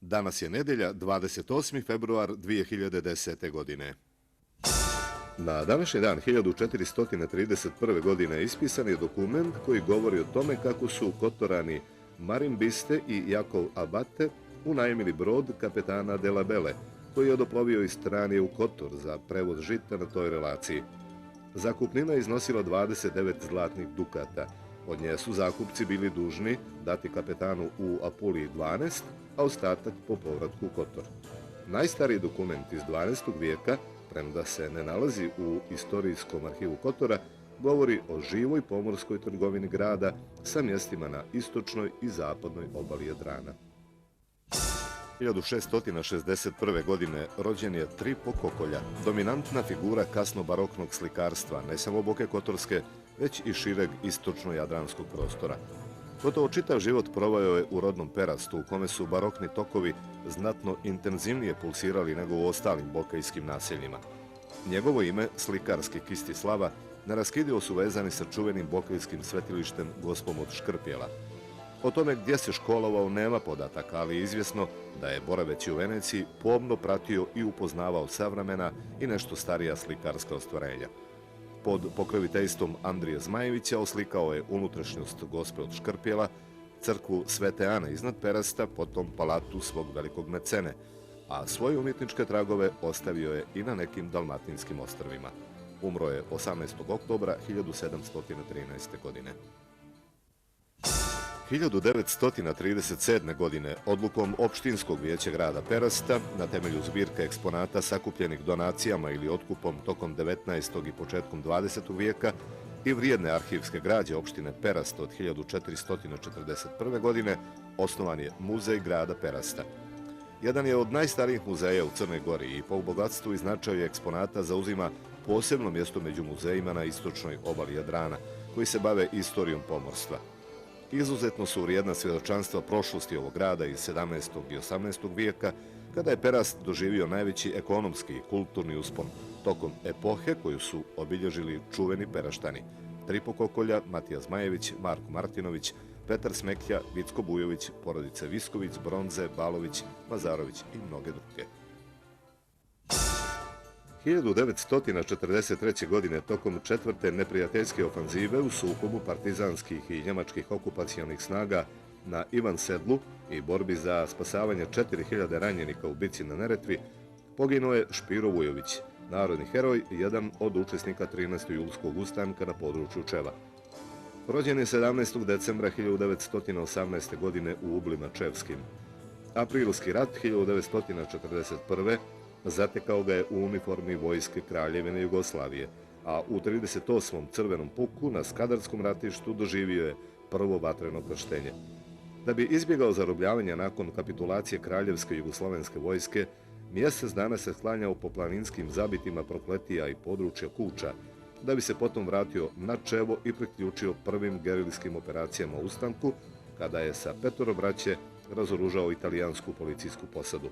Danas je nedelja, 28. februar 2010. godine. Na današnji dan 1431. godine ispisan je dokument koji govori o tome kako su Kotorani Marin Biste i Jakov Abate unajmili brod kapetana de la Belle, koji je doplovio iz Stranije u Kotor za prevoz žita na toj relaciji. Zakupnina je iznosila 29 zlatnih dukata. Od nje su zakupci bili dužni dati kapetanu u Apuliji 12, a ostatak po povratku u Kotor. Najstariji dokument iz 12. vijeka, premda se ne nalazi u istorijskom arhivu Kotora, govori o živoj pomorskoj trgovini grada sa mjestima na istočnoj i zapadnoj obali Jadrana. 1661. godine rođen je Tripo Kokolja, dominantna figura kasno-baroknog slikarstva, ne samo Boke Kotorske, već i šireg istočno-jadranskog prostora. Gotovo čitav život proveo je u rodnom Perastu, u kome su barokni tokovi znatno intenzivnije pulsirali nego u ostalim bokejskim naseljima. Njegovo ime, slikarski Kistislava, neraskidivo su vezani sa čuvenim bokejskim svetilištem Gospom od Škrpjela. O tome gdje se školovao nema podataka, ali je izvjesno da je, boraveći u Veneciji, pomno pratio i upoznavao savremena i nešto starija slikarska ostvarenja. Pod pokroviteljstvom Andrije Zmajevića oslikao je unutrašnjost Gospe od Škrpjela, crkvu Svete Ane iznad Perasta, potom palatu svog velikog mecene, a svoje umjetničke tragove ostavio je i na nekim dalmatinskim ostrvima. Umro je 18. oktobra 1713. godine. 1937. godine odlukom Opštinskog vijeća grada Perasta, na temelju zbirke eksponata sakupljenih donacijama ili otkupom tokom 19. i početkom 20. vijeka i vrijedne arhivske građe opštine Perast od 1441. godine, osnovan je Muzej grada Perasta. Jedan je od najstarijih muzeja u Crnoj Gori i po bogatstvu i značaju eksponata zauzima posebno mjesto među muzejima na istočnoj obali Jadrana, koji se bave istorijom pomorstva. Izuzetno su vrijedna svjedočanstva prošlosti ovog grada iz 17. i 18. vijeka, kada je Perast doživio najveći ekonomski i kulturni uspon tokom epohe koju su obilježili čuveni Peraštani Tripo Kokolja, Matija Zmajević, Marko Martinović, Petar Smekja, Vicko Bujović, porodice Visković, Bronze, Balović, Mazarović i mnoge druge. 1943. godine tokom četvrte neprijateljske ofanzive u sukobu partizanskih i njemačkih okupacijonih snaga na Ivan Sedlu i borbi za spasavanje 4000 ranjenika u bici na Neretvi, poginuo je Špiro Vujović, narodni heroj i jedan od učesnika 13. julskog ustanka na području Čeva. Rođen je 17. decembra 1918. godine u Ublima Čevskim. Aprilski rat 1941. zatekao ga je u uniformi vojske Kraljevine Jugoslavije, a u 38. crvenom puku na Skadarskom ratištu doživio je prvo vatreno krštenje. Da bi izbjegao zarobljavanja nakon kapitulacije Kraljevske jugoslovenske vojske, mjesec dana se sklanjao po planinskim zabitima Prokletija i područja Kuča, da bi se potom vratio na Čevo i priključio prvim geriljskim operacijama u ustanku, kada je sa 5 braće razoružao italijansku policijsku posadu.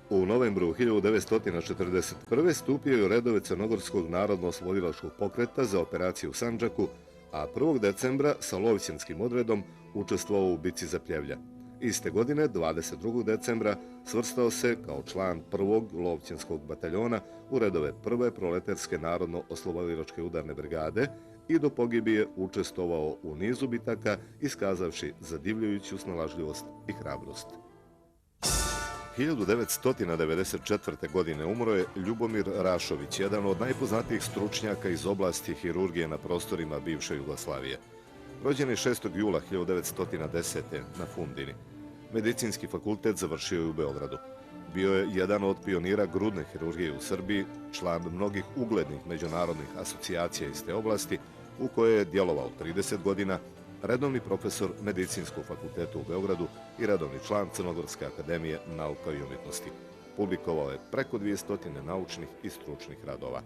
U novembru 1941. stupio je u redove Crnogorskog narodno-oslobodilačkog pokreta za operaciju u Sandžaku, a 1. decembra sa Lovćenskim odredom učestvovao u bici za Pljevlja. Iste godine, 22. decembra, svrstao se kao član 1. Lovćenskog bataljona u redove 1. proletarske narodno-oslobodilačke udarne brigade i do pogibije učestvovao u nizu bitaka, iskazavši zadivljujuću snalažljivost i hrabrost. 1994. godine umro je Ljubomir Rašović, jedan od najpoznatijih stručnjaka iz oblasti hirurgije na prostorima bivše Jugoslavije. Rođen je 6. jula 1910. na Fundini. Medicinski fakultet završio je u Beogradu. Bio je jedan od pionira grudne hirurgije u Srbiji, član mnogih uglednih međunarodnih asocijacija iz te oblasti, u kojoj je djelovao 30 godina, redovni profesor Medicinskog fakulteta u Beogradu i redovni član Crnogorske akademije nauka i umjetnosti. Publikovao je preko 200 naučnih i stručnih radova.